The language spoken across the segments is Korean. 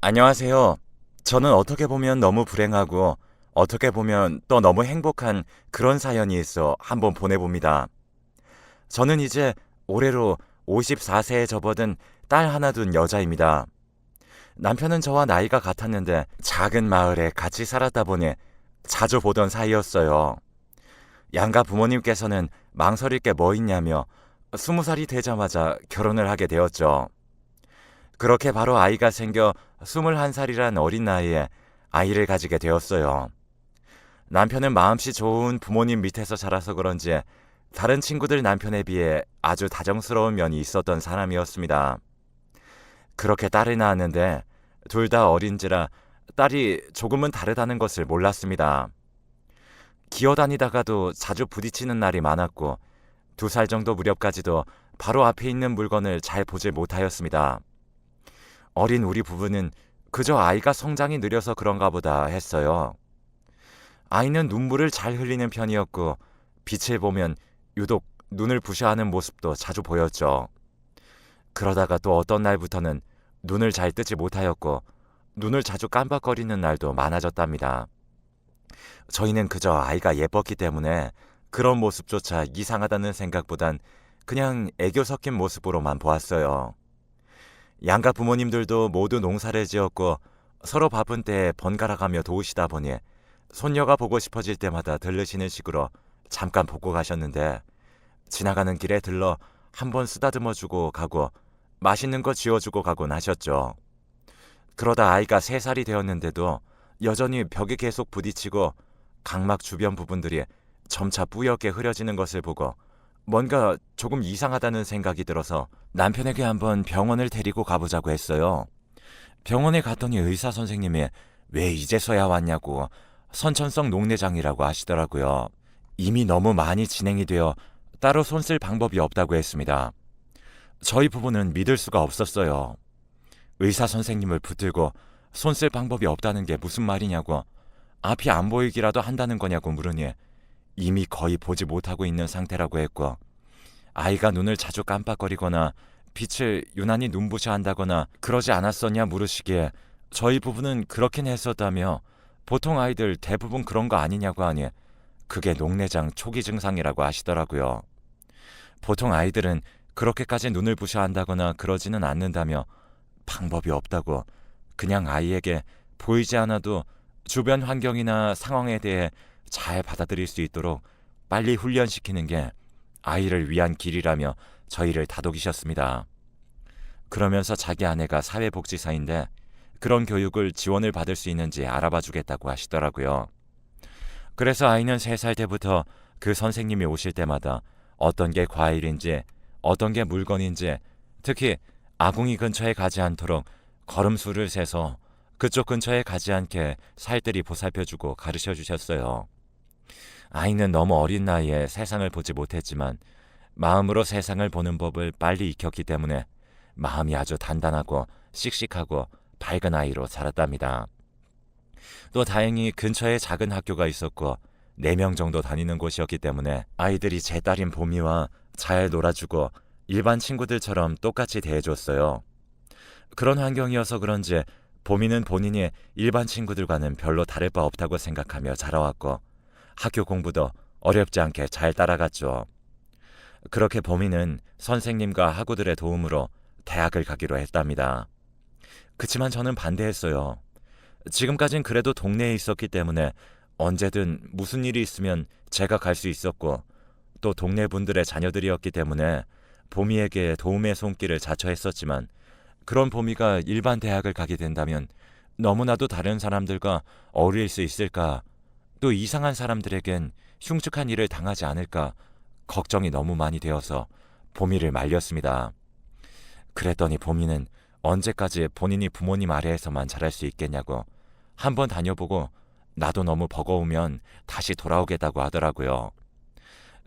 안녕하세요. 저는 어떻게 보면 너무 불행하고 어떻게 보면 또 너무 행복한 그런 사연이 있어 한번 보내봅니다. 저는 이제 올해로 54세에 접어든 딸 하나 둔 여자입니다. 남편은 저와 나이가 같았는데 작은 마을에 같이 살았다 보니 자주 보던 사이였어요. 양가 부모님께서는 망설일 게 뭐 있냐며 20살이 되자마자 결혼을 하게 되었죠. 그렇게 바로 아이가 생겨 21살이란 어린 나이에 아이를 가지게 되었어요. 남편은 마음씨 좋은 부모님 밑에서 자라서 그런지 다른 친구들 남편에 비해 아주 다정스러운 면이 있었던 사람이었습니다. 그렇게 딸을 낳았는데 둘 다 어린지라 딸이 조금은 다르다는 것을 몰랐습니다. 기어다니다가도 자주 부딪히는 날이 많았고 2살 정도 무렵까지도 바로 앞에 있는 물건을 잘 보질 못하였습니다. 어린 우리 부부는 그저 아이가 성장이 느려서 그런가 보다 했어요. 아이는 눈물을 잘 흘리는 편이었고 빛을 보면 유독 눈을 부셔하는 모습도 자주 보였죠. 그러다가 또 어떤 날부터는 눈을 잘 뜨지 못하였고 눈을 자주 깜빡거리는 날도 많아졌답니다. 저희는 그저 아이가 예뻤기 때문에 그런 모습조차 이상하다는 생각보단 그냥 애교 섞인 모습으로만 보았어요. 양가 부모님들도 모두 농사를 지었고 서로 바쁜 때에 번갈아가며 도우시다 보니 손녀가 보고 싶어질 때마다 들르시는 식으로 잠깐 보고 가셨는데 지나가는 길에 들러 한번 쓰다듬어주고 가고 맛있는 거 쥐어주고 가곤 하셨죠. 그러다 아이가 3살이 되었는데도 여전히 벽에 계속 부딪히고 각막 주변 부분들이 점차 뿌옇게 흐려지는 것을 보고 뭔가 조금 이상하다는 생각이 들어서 남편에게 한번 병원을 데리고 가보자고 했어요. 병원에 갔더니 의사 선생님이 왜 이제서야 왔냐고 선천성 녹내장이라고 하시더라고요. 이미 너무 많이 진행이 되어 따로 손 쓸 방법이 없다고 했습니다. 저희 부부는 믿을 수가 없었어요. 의사 선생님을 붙들고 손 쓸 방법이 없다는 게 무슨 말이냐고 앞이 안 보이기라도 한다는 거냐고 물으니 이미 거의 보지 못하고 있는 상태라고 했고 아이가 눈을 자주 깜빡거리거나 빛을 유난히 눈부셔 한다거나 그러지 않았었냐 물으시기에 저희 부부는 그렇긴 했었다며 보통 아이들 대부분 그런 거 아니냐고 하니 그게 녹내장 초기 증상이라고 하시더라고요. 보통 아이들은 그렇게까지 눈을 부셔 한다거나 그러지는 않는다며 방법이 없다고 그냥 아이에게 보이지 않아도 주변 환경이나 상황에 대해 잘 받아들일 수 있도록 빨리 훈련시키는 게 아이를 위한 길이라며 저희를 다독이셨습니다. 그러면서 자기 아내가 사회복지사인데 그런 교육을 지원을 받을 수 있는지 알아봐 주겠다고 하시더라고요. 그래서 아이는 3살 때부터 그 선생님이 오실 때마다 어떤 게 과일인지 어떤 게 물건인지 특히 아궁이 근처에 가지 않도록 걸음수를 세서 그쪽 근처에 가지 않게 살뜰히 보살펴주고 가르쳐 주셨어요. 아이는 너무 어린 나이에 세상을 보지 못했지만 마음으로 세상을 보는 법을 빨리 익혔기 때문에 마음이 아주 단단하고 씩씩하고 밝은 아이로 자랐답니다. 또 다행히 근처에 작은 학교가 있었고 4명 정도 다니는 곳이었기 때문에 아이들이 제 딸인 보미와 잘 놀아주고 일반 친구들처럼 똑같이 대해줬어요. 그런 환경이어서 그런지 보미는 본인이 일반 친구들과는 별로 다를 바 없다고 생각하며 자라왔고 학교 공부도 어렵지 않게 잘 따라갔죠. 그렇게 보미는 선생님과 학우들의 도움으로 대학을 가기로 했답니다. 그치만 저는 반대했어요. 지금까진 그래도 동네에 있었기 때문에 언제든 무슨 일이 있으면 제가 갈 수 있었고 또 동네 분들의 자녀들이었기 때문에 보미에게 도움의 손길을 자처했었지만 그런 보미가 일반 대학을 가게 된다면 너무나도 다른 사람들과 어울릴 수 있을까 또 이상한 사람들에겐 흉측한 일을 당하지 않을까 걱정이 너무 많이 되어서 보미를 말렸습니다. 그랬더니 보미는 언제까지 본인이 부모님 아래에서만 자랄 수 있겠냐고 한번 다녀보고 나도 너무 버거우면 다시 돌아오겠다고 하더라고요.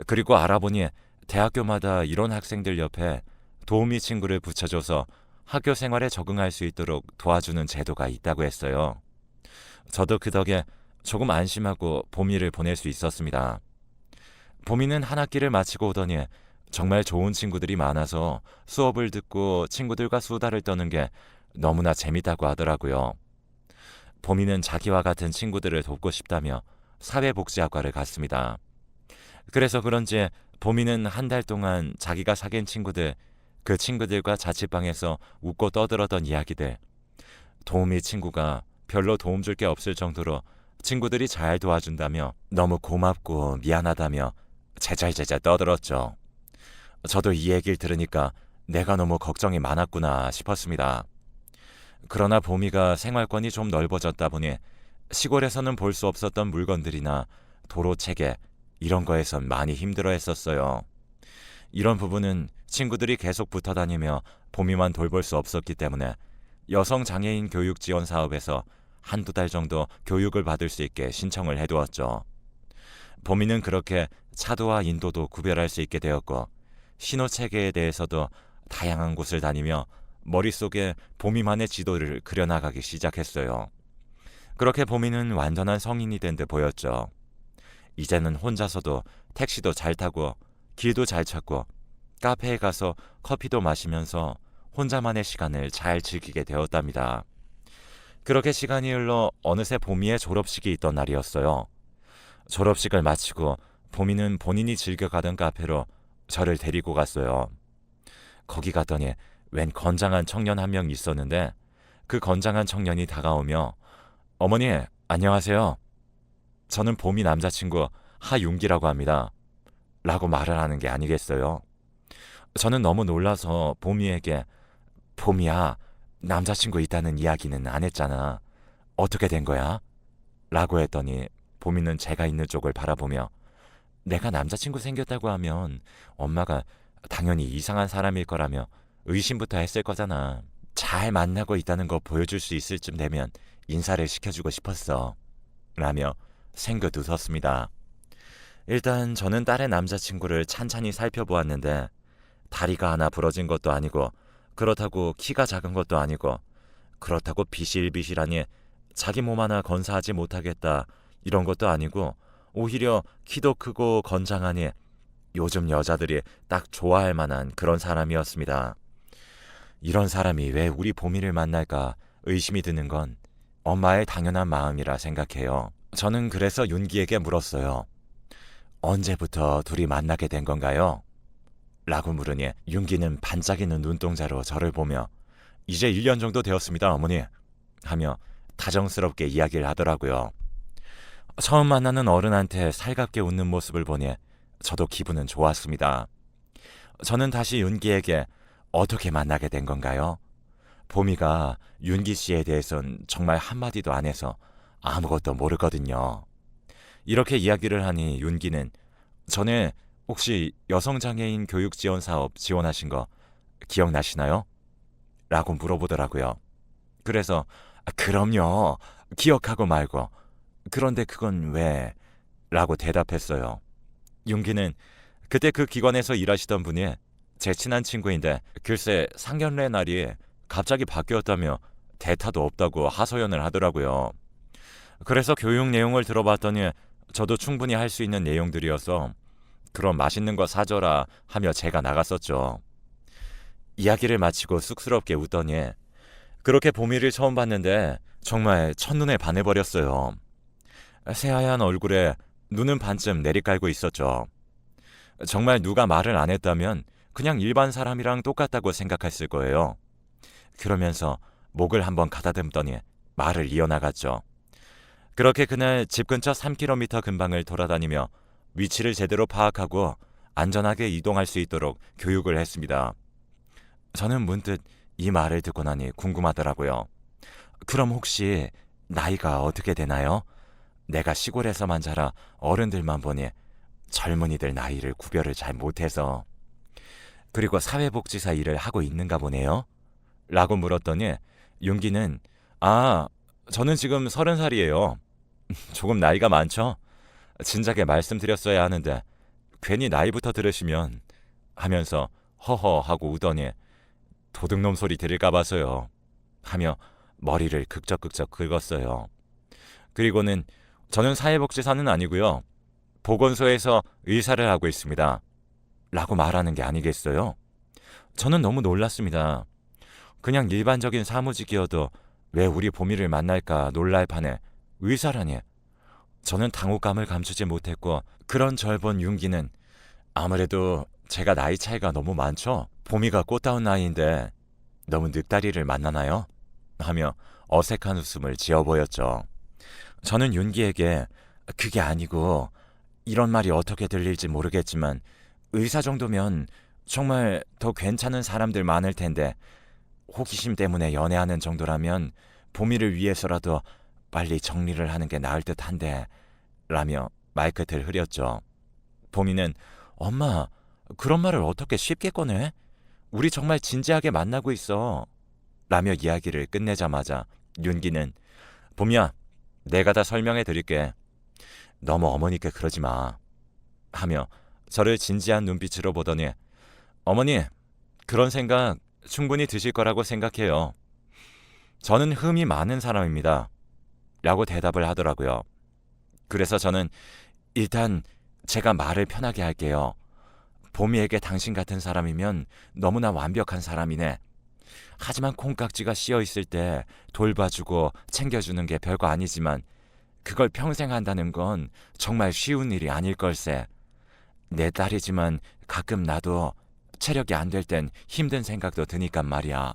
그리고 알아보니 대학교마다 이런 학생들 옆에 도우미 친구를 붙여줘서 학교 생활에 적응할 수 있도록 도와주는 제도가 있다고 했어요. 저도 그 덕에 조금 안심하고 보미를 보낼 수 있었습니다. 보미는 한 학기를 마치고 오더니 정말 좋은 친구들이 많아서 수업을 듣고 친구들과 수다를 떠는 게 너무나 재밌다고 하더라고요. 보미는 자기와 같은 친구들을 돕고 싶다며 사회복지학과를 갔습니다. 그래서 그런지 보미는 한 달 동안 자기가 사귄 친구들, 그 친구들과 자취방에서 웃고 떠들었던 이야기들, 도우미 친구가 별로 도움 줄 게 없을 정도로 친구들이 잘 도와준다며 너무 고맙고 미안하다며 제잘제잘 떠들었죠. 저도 이 얘기를 들으니까 내가 너무 걱정이 많았구나 싶었습니다. 그러나 보미가 생활권이 좀 넓어졌다 보니 시골에서는 볼 수 없었던 물건들이나 도로 체계 이런 거에선 많이 힘들어했었어요. 이런 부분은 친구들이 계속 붙어 다니며 보미만 돌볼 수 없었기 때문에 여성 장애인 교육 지원 사업에서 한두 달 정도 교육을 받을 수 있게 신청을 해두었죠. 보미는 그렇게 차도와 인도도 구별할 수 있게 되었고 신호 체계에 대해서도 다양한 곳을 다니며 머릿속에 보미만의 지도를 그려나가기 시작했어요. 그렇게 보미는 완전한 성인이 된 듯 보였죠. 이제는 혼자서도 택시도 잘 타고 길도 잘 찾고 카페에 가서 커피도 마시면서 혼자만의 시간을 잘 즐기게 되었답니다. 그렇게 시간이 흘러 어느새 보미의 졸업식이 있던 날이었어요. 졸업식을 마치고 보미는 본인이 즐겨가던 카페로 저를 데리고 갔어요. 거기 갔더니 웬 건장한 청년 한 명 있었는데 그 건장한 청년이 다가오며 어머니 안녕하세요. 저는 보미 남자친구 하윤기라고 합니다. 라고 말을 하는 게 아니겠어요. 저는 너무 놀라서 보미에게 보미야 남자친구 있다는 이야기는 안 했잖아. 어떻게 된 거야? 라고 했더니 보미는 제가 있는 쪽을 바라보며 내가 남자친구 생겼다고 하면 엄마가 당연히 이상한 사람일 거라며 의심부터 했을 거잖아. 잘 만나고 있다는 거 보여줄 수 있을 쯤 되면 인사를 시켜주고 싶었어. 라며 생긋 웃었습니다. 일단 저는 딸의 남자친구를 찬찬히 살펴보았는데 다리가 하나 부러진 것도 아니고 그렇다고 키가 작은 것도 아니고 그렇다고 비실비실하니 자기 몸 하나 건사하지 못하겠다 이런 것도 아니고 오히려 키도 크고 건장하니 요즘 여자들이 딱 좋아할 만한 그런 사람이었습니다. 이런 사람이 왜 우리 보미를 만날까 의심이 드는 건 엄마의 당연한 마음이라 생각해요. 저는 그래서 윤기에게 물었어요. 언제부터 둘이 만나게 된 건가요? 라고 물으니 윤기는 반짝이는 눈동자로 저를 보며 이제 1년 정도 되었습니다, 어머니. 하며 다정스럽게 이야기를 하더라고요. 처음 만나는 어른한테 살갑게 웃는 모습을 보니 저도 기분은 좋았습니다. 저는 다시 윤기에게 어떻게 만나게 된 건가요? 보미가 윤기 씨에 대해선 정말 한마디도 안 해서 아무것도 모르거든요. 이렇게 이야기를 하니 윤기는 전에 혹시 여성장애인 교육 지원 사업 지원하신 거 기억나시나요? 라고 물어보더라고요. 그래서 그럼요. 기억하고 말고. 그런데 그건 왜? 라고 대답했어요. 윤기는 그때 그 기관에서 일하시던 분이 제 친한 친구인데 글쎄 상견례 날이 갑자기 바뀌었다며 대타도 없다고 하소연을 하더라고요. 그래서 교육 내용을 들어봤더니 저도 충분히 할 수 있는 내용들이어서 그럼 맛있는 거 사줘라 하며 제가 나갔었죠. 이야기를 마치고 쑥스럽게 웃더니 그렇게 보미를 처음 봤는데 정말 첫눈에 반해버렸어요. 새하얀 얼굴에 눈은 반쯤 내리깔고 있었죠. 정말 누가 말을 안 했다면 그냥 일반 사람이랑 똑같다고 생각했을 거예요. 그러면서 목을 한번 가다듬더니 말을 이어나갔죠. 그렇게 그날 집 근처 3km 근방을 돌아다니며 위치를 제대로 파악하고 안전하게 이동할 수 있도록 교육을 했습니다. 저는 문득 이 말을 듣고 나니 궁금하더라고요. 그럼 혹시 나이가 어떻게 되나요? 내가 시골에서만 자라 어른들만 보니 젊은이들 나이를 구별을 잘 못해서. 그리고 사회복지사 일을 하고 있는가 보네요. 라고 물었더니 윤기는 저는 지금 30살이에요. 조금 나이가 많죠? 진작에 말씀드렸어야 하는데 괜히 나이부터 들으시면 하면서 허허 하고 우더니 도둑놈 소리 들을까 봐서요. 하며 머리를 극적극적 긁었어요. 그리고는 저는 사회복지사는 아니고요. 보건소에서 의사를 하고 있습니다. 라고 말하는 게 아니겠어요? 저는 너무 놀랐습니다. 그냥 일반적인 사무직이어도 왜 우리 봄이를 만날까 놀랄 판에 의사라니. 저는 당혹감을 감추지 못했고 그런 절 본 윤기는 아무래도 제가 나이 차이가 너무 많죠. 봄이가 꽃다운 나이인데 너무 늑다리를 만나나요? 하며 어색한 웃음을 지어 보였죠. 저는 윤기에게 그게 아니고 이런 말이 어떻게 들릴지 모르겠지만 의사 정도면 정말 더 괜찮은 사람들 많을 텐데 호기심 때문에 연애하는 정도라면 봄이를 위해서라도 빨리 정리를 하는 게 나을 듯한데 라며 말끝을 흐렸죠. 봄이는 엄마 그런 말을 어떻게 쉽게 꺼내? 우리 정말 진지하게 만나고 있어 라며 이야기를 끝내자마자 윤기는 봄이야 내가 다 설명해 드릴게. 너무 어머니께 그러지 마 하며 저를 진지한 눈빛으로 보더니 어머니 그런 생각 충분히 드실 거라고 생각해요. 저는 흠이 많은 사람입니다 라고 대답을 하더라고요. 그래서 저는 일단 제가 말을 편하게 할게요. 봄이에게 당신 같은 사람이면 너무나 완벽한 사람이네. 하지만 콩깍지가 씌어 있을 때 돌봐주고 챙겨주는 게 별거 아니지만 그걸 평생 한다는 건 정말 쉬운 일이 아닐 걸세. 내 딸이지만 가끔 나도 체력이 안 될 땐 힘든 생각도 드니깐 말이야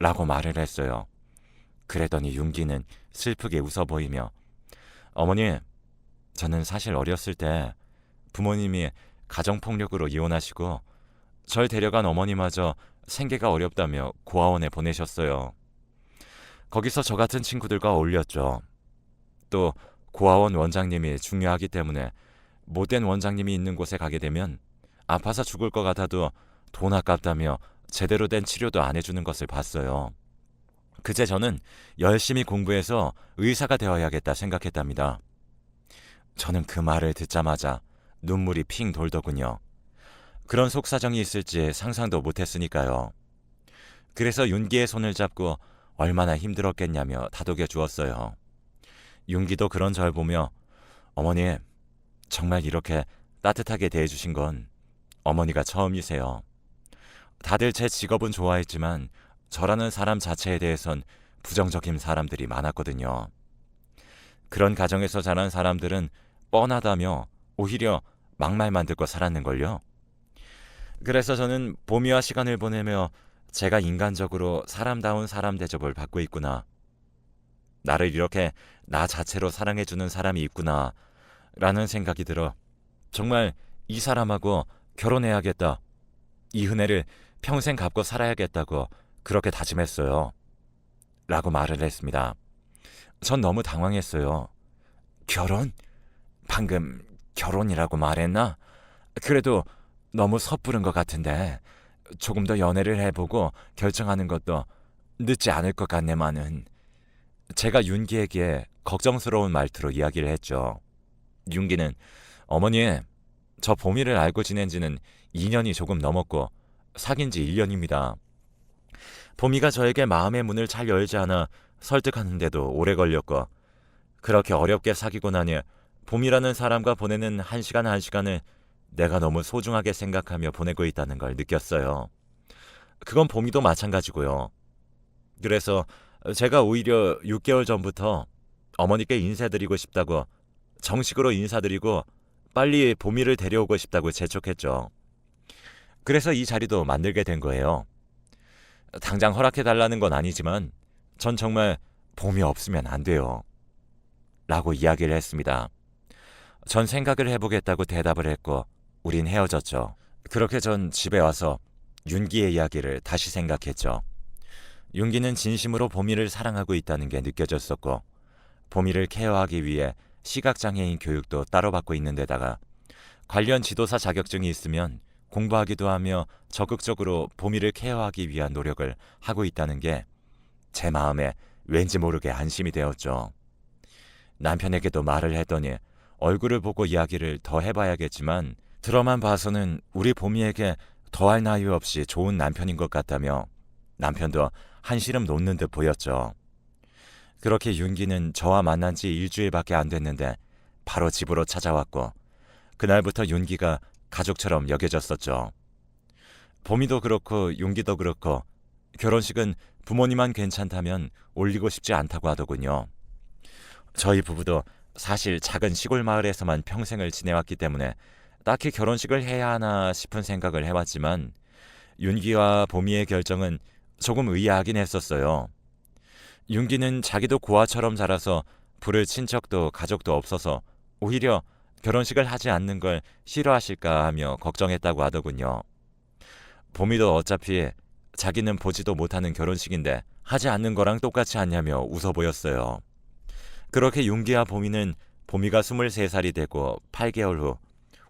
라고 말을 했어요. 그랬더니 윤기는 슬프게 웃어 보이며 어머니 저는 사실 어렸을 때 부모님이 가정폭력으로 이혼하시고 절 데려간 어머니마저 생계가 어렵다며 고아원에 보내셨어요. 거기서 저 같은 친구들과 어울렸죠. 또 고아원 원장님이 중요하기 때문에 못된 원장님이 있는 곳에 가게 되면 아파서 죽을 것 같아도 돈 아깝다며 제대로 된 치료도 안 해주는 것을 봤어요. 그제 저는 열심히 공부해서 의사가 되어야겠다 생각했답니다. 저는 그 말을 듣자마자 눈물이 핑 돌더군요. 그런 속사정이 있을지 상상도 못했으니까요. 그래서 윤기의 손을 잡고 얼마나 힘들었겠냐며 다독여 주었어요. 윤기도 그런 절 보며 어머니 정말 이렇게 따뜻하게 대해주신 건 어머니가 처음이세요. 다들 제 직업은 좋아했지만 저라는 사람 자체에 대해선 부정적인 사람들이 많았거든요. 그런 가정에서 자란 사람들은 뻔하다며 오히려 막말만 듣고 살았는걸요. 그래서 저는 봄이와 시간을 보내며 제가 인간적으로 사람다운 사람 대접을 받고 있구나. 나를 이렇게 나 자체로 사랑해주는 사람이 있구나 라는 생각이 들어 정말 이 사람하고 결혼해야겠다. 이 은혜를 평생 갚고 살아야겠다고 그렇게 다짐했어요. 라고 말을 했습니다. 전 너무 당황했어요. 결혼? 방금 결혼이라고 말했나? 그래도 너무 섣부른 것 같은데 조금 더 연애를 해보고 결정하는 것도 늦지 않을 것 같네만은. 제가 윤기에게 걱정스러운 말투로 이야기를 했죠. 윤기는 어머니 저 봄이를 알고 지낸 지는 2년이 조금 넘었고 사귄 지 1년입니다. 봄이가 저에게 마음의 문을 잘 열지 않아 설득하는데도 오래 걸렸고 그렇게 어렵게 사귀고 나니 봄이라는 사람과 보내는 한 시간 한 시간을 내가 너무 소중하게 생각하며 보내고 있다는 걸 느꼈어요. 그건 봄이도 마찬가지고요. 그래서 제가 오히려 6개월 전부터 어머니께 인사드리고 싶다고 정식으로 인사드리고 빨리 봄이를 데려오고 싶다고 재촉했죠. 그래서 이 자리도 만들게 된 거예요. 당장 허락해달라는 건 아니지만 전 정말 봄이 없으면 안 돼요. 라고 이야기를 했습니다. 전 생각을 해보겠다고 대답을 했고 우린 헤어졌죠. 그렇게 전 집에 와서 윤기의 이야기를 다시 생각했죠. 윤기는 진심으로 봄이를 사랑하고 있다는 게 느껴졌었고 봄이를 케어하기 위해 시각장애인 교육도 따로 받고 있는 데다가 관련 지도사 자격증이 있으면 공부하기도 하며 적극적으로 봄이를 케어하기 위한 노력을 하고 있다는 게 제 마음에 왠지 모르게 안심이 되었죠. 남편에게도 말을 했더니 얼굴을 보고 이야기를 더 해봐야겠지만 들어만 봐서는 우리 봄이에게 더할 나위 없이 좋은 남편인 것 같다며 남편도 한시름 놓는 듯 보였죠. 그렇게 윤기는 저와 만난 지 일주일밖에 안 됐는데 바로 집으로 찾아왔고 그날부터 윤기가 가족처럼 여겨졌었죠. 봄이도 그렇고 윤기도 그렇고 결혼식은 부모님만 괜찮다면 올리고 싶지 않다고 하더군요. 저희 부부도 사실 작은 시골 마을에서만 평생을 지내왔기 때문에 딱히 결혼식을 해야 하나 싶은 생각을 해왔지만 윤기와 보미의 결정은 조금 의아하긴 했었어요. 윤기는 자기도 고아처럼 자라서 부를 친척도 가족도 없어서 오히려 결혼식을 하지 않는 걸 싫어하실까 하며 걱정했다고 하더군요. 보미도 어차피 자기는 보지도 못하는 결혼식인데 하지 않는 거랑 똑같이 않냐며 웃어 보였어요. 그렇게 윤기와 보미는 보미가 23살이 되고 8개월 후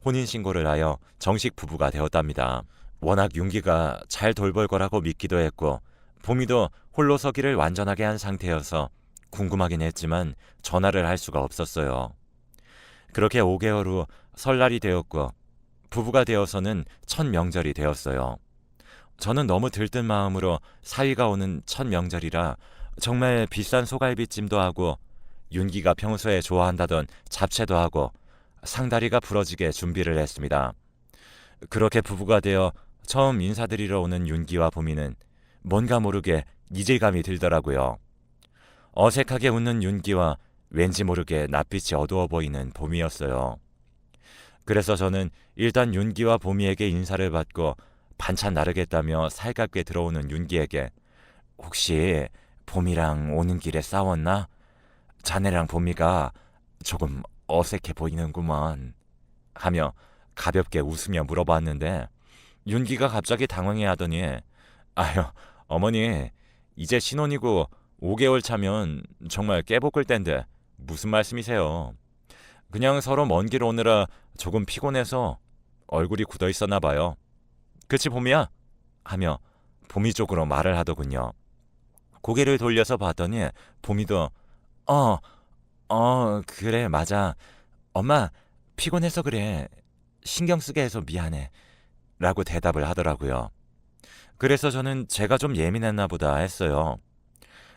혼인신고를 하여 정식 부부가 되었답니다. 워낙 윤기가 잘 돌볼 거라고 믿기도 했고 보미도 홀로 서기를 완전하게 한 상태여서 궁금하긴 했지만 전화를 할 수가 없었어요. 그렇게 5개월 후 설날이 되었고 부부가 되어서는 첫 명절이 되었어요. 저는 너무 들뜬 마음으로 사위가 오는 첫 명절이라 정말 비싼 소갈비찜도 하고 윤기가 평소에 좋아한다던 잡채도 하고 상다리가 부러지게 준비를 했습니다. 그렇게 부부가 되어 처음 인사드리러 오는 윤기와 보미는 뭔가 모르게 이질감이 들더라고요. 어색하게 웃는 윤기와 왠지 모르게 낯빛이 어두워 보이는 보미였어요. 그래서 저는 일단 윤기와 보미에게 인사를 받고 반찬 나르겠다며 살갑게 들어오는 윤기에게 혹시 보미랑 오는 길에 싸웠나? 자네랑 보미가 조금 어색해 보이는구먼 하며 가볍게 웃으며 물어봤는데 윤기가 갑자기 당황해하더니 아유 어머니 이제 신혼이고 5개월 차면 정말 깨볶을 땐데 무슨 말씀이세요? 그냥 서로 먼 길 오느라 조금 피곤해서 얼굴이 굳어 있었나 봐요. 그치 보미야? 하며 보미 쪽으로 말을 하더군요. 고개를 돌려서 봤더니 보미도 그래 맞아. 엄마 피곤해서 그래. 신경 쓰게 해서 미안해. 라고 대답을 하더라고요. 그래서 저는 제가 좀 예민했나 보다 했어요.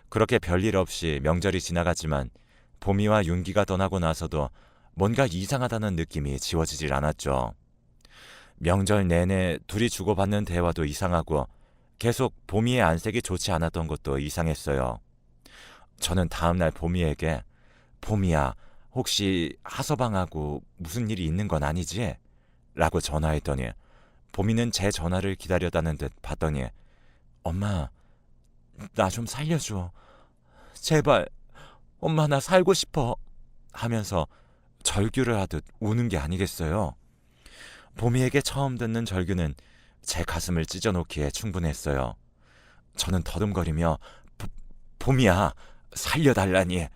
그렇게 별일 없이 명절이 지나갔지만 보미와 윤기가 떠나고 나서도 뭔가 이상하다는 느낌이 지워지질 않았죠. 명절 내내 둘이 주고받는 대화도 이상하고 계속 보미의 안색이 좋지 않았던 것도 이상했어요. 저는 다음날 보미에게 보미야 혹시 하서방하고 무슨 일이 있는 건 아니지? 라고 전화했더니 보미는 제 전화를 기다렸다는 듯 봤더니 엄마 나 좀 살려줘. 제발 엄마 나 살고 싶어 하면서 절규를 하듯 우는 게 아니겠어요. 보미에게 처음 듣는 절규는 제 가슴을 찢어놓기에 충분했어요. 저는 더듬거리며 보미야 살려달라니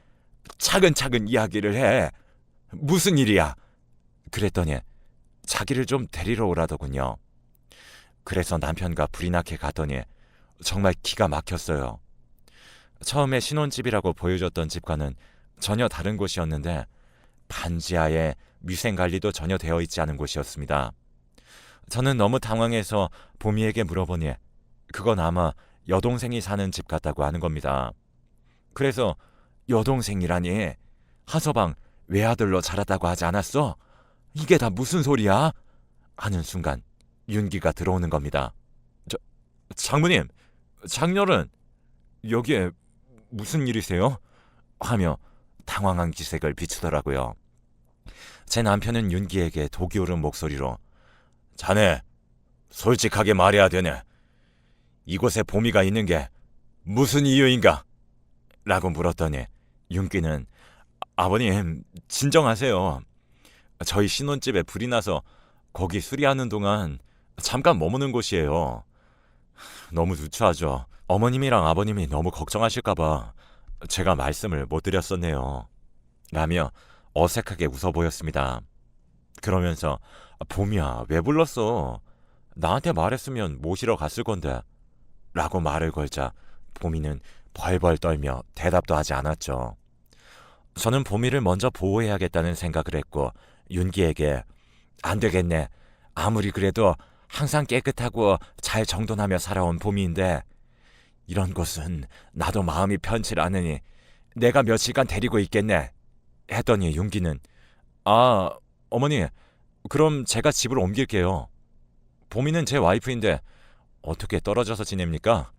차근차근 이야기를 해. 무슨 일이야? 그랬더니 자기를 좀 데리러 오라더군요. 그래서 남편과 불이 나게 갔더니 정말 기가 막혔어요. 처음에 신혼집이라고 보여줬던 집과는 전혀 다른 곳이었는데 반지하에 위생관리도 전혀 되어 있지 않은 곳이었습니다. 저는 너무 당황해서 보미에게 물어보니 그건 아마 여동생이 사는 집 같다고 하는 겁니다. 그래서 여동생이라니 하서방 외아들로 자랐다고 하지 않았어? 이게 다 무슨 소리야? 하는 순간 윤기가 들어오는 겁니다. 장모님, 장녀는 여기에 무슨 일이세요? 하며 당황한 기색을 비추더라고요. 제 남편은 윤기에게 독이 오른 목소리로 자네 솔직하게 말해야 되네. 이곳에 보미가 있는 게 무슨 이유인가? 라고 물었더니 윤기는 아버님 진정하세요. 저희 신혼집에 불이 나서 거기 수리하는 동안 잠깐 머무는 곳이에요. 너무 누추하죠. 어머님이랑 아버님이 너무 걱정하실까봐 제가 말씀을 못 드렸었네요. 라며 어색하게 웃어 보였습니다. 그러면서 봄이야 왜 불렀어? 나한테 말했으면 모시러 갔을 건데 라고 말을 걸자 보미는 벌벌 떨며 대답도 하지 않았죠. 저는 보미를 먼저 보호해야겠다는 생각을 했고 윤기에게 안 되겠네. 아무리 그래도 항상 깨끗하고 잘 정돈하며 살아온 보미인데 이런 곳은 나도 마음이 편치 않으니 내가 며칠간 데리고 있겠네. 했더니 윤기는 어머니 그럼 제가 집을 옮길게요. 보미는 제 와이프인데 어떻게 떨어져서 지냅니까?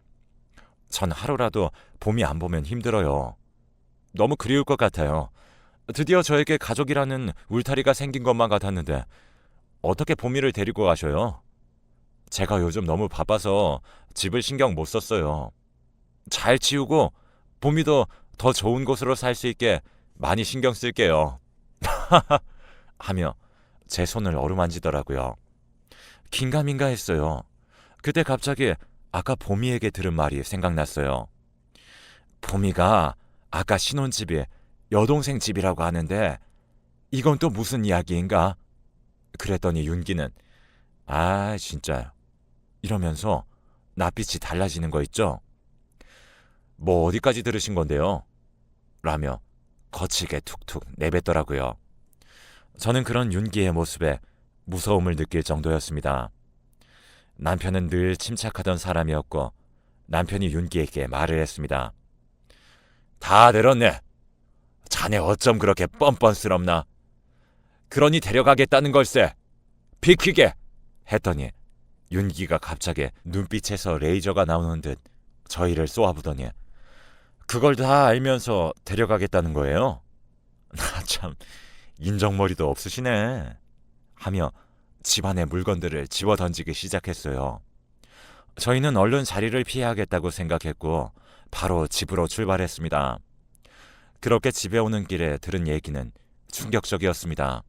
전 하루라도 봄이 안 보면 힘들어요. 너무 그리울 것 같아요. 드디어 저에게 가족이라는 울타리가 생긴 것만 같았는데 어떻게 봄이를 데리고 가셔요? 제가 요즘 너무 바빠서 집을 신경 못 썼어요. 잘 치우고 봄이도 더 좋은 곳으로 살 수 있게 많이 신경 쓸게요. 하며 제 손을 어루만지더라고요. 긴가민가 했어요. 그때 갑자기 아까 봄이에게 들은 말이 생각났어요. 봄이가 아까 신혼집이 여동생 집이라고 하는데 이건 또 무슨 이야기인가? 그랬더니 윤기는 아 진짜 이러면서 낯빛이 달라지는 거 있죠? 뭐 어디까지 들으신 건데요? 라며 거칠게 툭툭 내뱉더라고요. 저는 그런 윤기의 모습에 무서움을 느낄 정도였습니다. 남편은 늘 침착하던 사람이었고 남편이 윤기에게 말을 했습니다. 다 들었네. 자네 어쩜 그렇게 뻔뻔스럽나? 그러니 데려가겠다는 걸세. 비키게! 했더니 윤기가 갑자기 눈빛에서 레이저가 나오는 듯 저희를 쏘아보더니 그걸 다 알면서 데려가겠다는 거예요? 나 참 인정머리도 없으시네. 하며 집안의 물건들을 집어 던지기 시작했어요. 저희는 얼른 자리를 피해야겠다고 생각했고 바로 집으로 출발했습니다. 그렇게 집에 오는 길에 들은 얘기는 충격적이었습니다.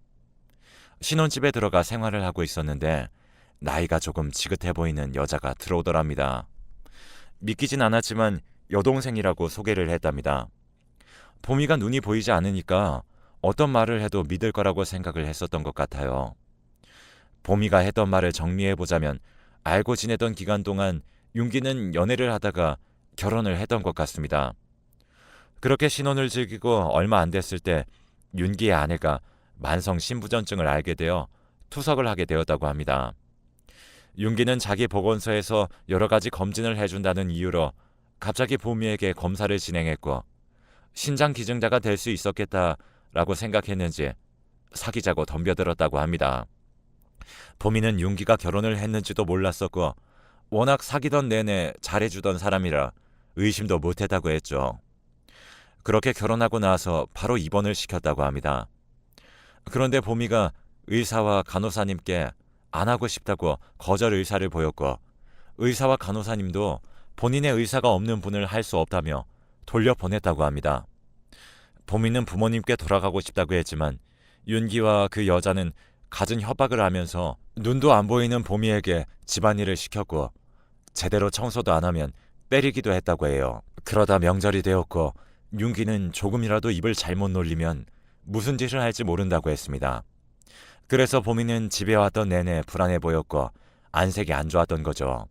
신혼집에 들어가 생활을 하고 있었는데 나이가 조금 지긋해 보이는 여자가 들어오더랍니다. 믿기진 않았지만 여동생이라고 소개를 했답니다. 봄이가 눈이 보이지 않으니까 어떤 말을 해도 믿을 거라고 생각을 했었던 것 같아요. 봄이가 했던 말을 정리해보자면 알고 지내던 기간 동안 윤기는 연애를 하다가 결혼을 했던 것 같습니다. 그렇게 신혼을 즐기고 얼마 안 됐을 때 윤기의 아내가 만성 신부전증을 앓게 되어 투석을 하게 되었다고 합니다. 윤기는 자기 보건소에서 여러 가지 검진을 해준다는 이유로 갑자기 봄이에게 검사를 진행했고 신장 기증자가 될 수 있었겠다라고 생각했는지 사귀자고 덤벼들었다고 합니다. 봄이는 윤기가 결혼을 했는지도 몰랐었고 워낙 사귀던 내내 잘해주던 사람이라 의심도 못했다고 했죠. 그렇게 결혼하고 나서 바로 입원을 시켰다고 합니다. 그런데 봄이가 의사와 간호사님께 안 하고 싶다고 거절 의사를 보였고 의사와 간호사님도 본인의 의사가 없는 분을 할 수 없다며 돌려보냈다고 합니다. 봄이는 부모님께 돌아가고 싶다고 했지만 윤기와 그 여자는 갖은 협박을 하면서 눈도 안 보이는 봄이에게 집안일을 시켰고 제대로 청소도 안 하면 때리기도 했다고 해요. 그러다 명절이 되었고 윤기는 조금이라도 입을 잘못 놀리면 무슨 짓을 할지 모른다고 했습니다. 그래서 봄이는 집에 왔던 내내 불안해 보였고 안색이 안 좋았던 거죠.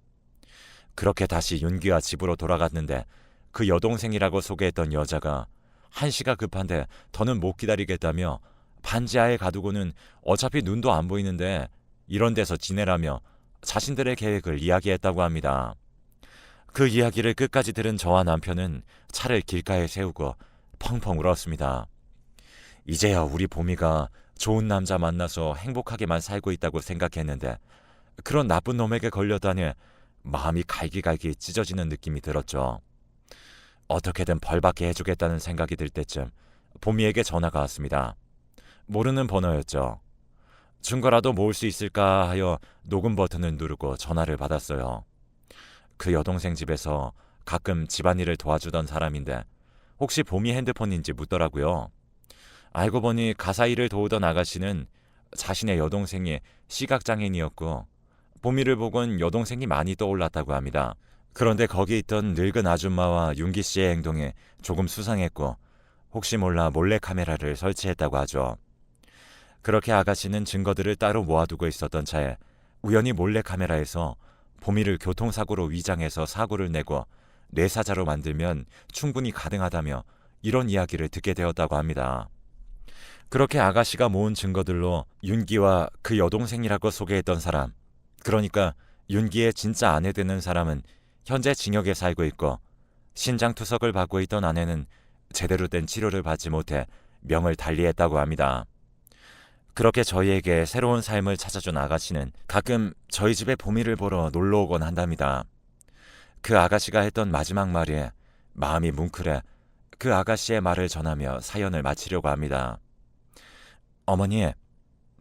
그렇게 다시 윤기와 집으로 돌아갔는데 그 여동생이라고 소개했던 여자가 한시가 급한데 더는 못 기다리겠다며 반지하에 가두고는 어차피 눈도 안 보이는데 이런 데서 지내라며 자신들의 계획을 이야기했다고 합니다. 그 이야기를 끝까지 들은 저와 남편은 차를 길가에 세우고 펑펑 울었습니다. 이제야 우리 봄이가 좋은 남자 만나서 행복하게만 살고 있다고 생각했는데 그런 나쁜 놈에게 걸려다니 마음이 갈기갈기 찢어지는 느낌이 들었죠. 어떻게든 벌받게 해주겠다는 생각이 들 때쯤 봄이에게 전화가 왔습니다. 모르는 번호였죠. 증거라도 모을 수 있을까 하여 녹음 버튼을 누르고 전화를 받았어요. 그 여동생 집에서 가끔 집안일을 도와주던 사람인데 혹시 봄이 핸드폰인지 묻더라고요. 알고 보니 가사 일을 도우던 아가씨는 자신의 여동생이 시각장애인이었고 봄이를 보곤 여동생이 많이 떠올랐다고 합니다. 그런데 거기 있던 늙은 아줌마와 윤기 씨의 행동에 조금 수상했고 혹시 몰라 몰래카메라를 설치했다고 하죠. 그렇게 아가씨는 증거들을 따로 모아두고 있었던 차에 우연히 몰래카메라에서 봄이를 교통사고로 위장해서 사고를 내고 뇌사자로 만들면 충분히 가능하다며 이런 이야기를 듣게 되었다고 합니다. 그렇게 아가씨가 모은 증거들로 윤기와 그 여동생이라고 소개했던 사람, 그러니까 윤기의 진짜 아내 되는 사람은 현재 징역에 살고 있고 신장투석을 받고 있던 아내는 제대로 된 치료를 받지 못해 명을 달리했다고 합니다. 그렇게 저희에게 새로운 삶을 찾아준 아가씨는 가끔 저희 집에 봄이를 보러 놀러 오곤 한답니다. 그 아가씨가 했던 마지막 말에 마음이 뭉클해 그 아가씨의 말을 전하며 사연을 마치려고 합니다. 어머니,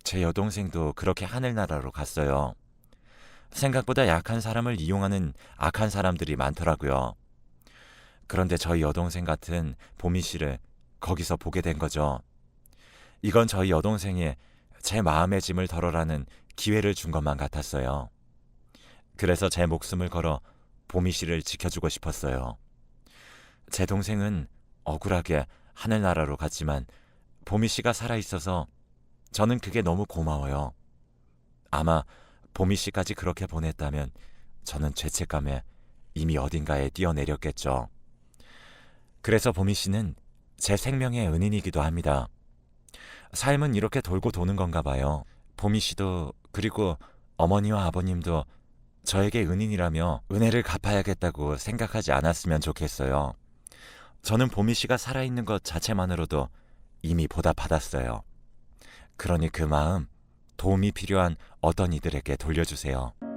제 여동생도 그렇게 하늘나라로 갔어요. 생각보다 약한 사람을 이용하는 악한 사람들이 많더라고요. 그런데 저희 여동생 같은 보미 씨를 거기서 보게 된 거죠. 이건 저희 여동생이 제 마음의 짐을 덜어라는 기회를 준 것만 같았어요. 그래서 제 목숨을 걸어 보미 씨를 지켜주고 싶었어요. 제 동생은 억울하게 하늘나라로 갔지만 보미 씨가 살아있어서 저는 그게 너무 고마워요. 아마 보미 씨까지 그렇게 보냈다면 저는 죄책감에 이미 어딘가에 뛰어내렸겠죠. 그래서 보미 씨는 제 생명의 은인이기도 합니다. 삶은 이렇게 돌고 도는 건가 봐요. 보미 씨도 그리고 어머니와 아버님도 저에게 은인이라며 은혜를 갚아야겠다고 생각하지 않았으면 좋겠어요. 저는 보미 씨가 살아있는 것 자체만으로도 이미 보답받았어요. 그러니 그 마음 도움이 필요한 어떤 이들에게 돌려주세요.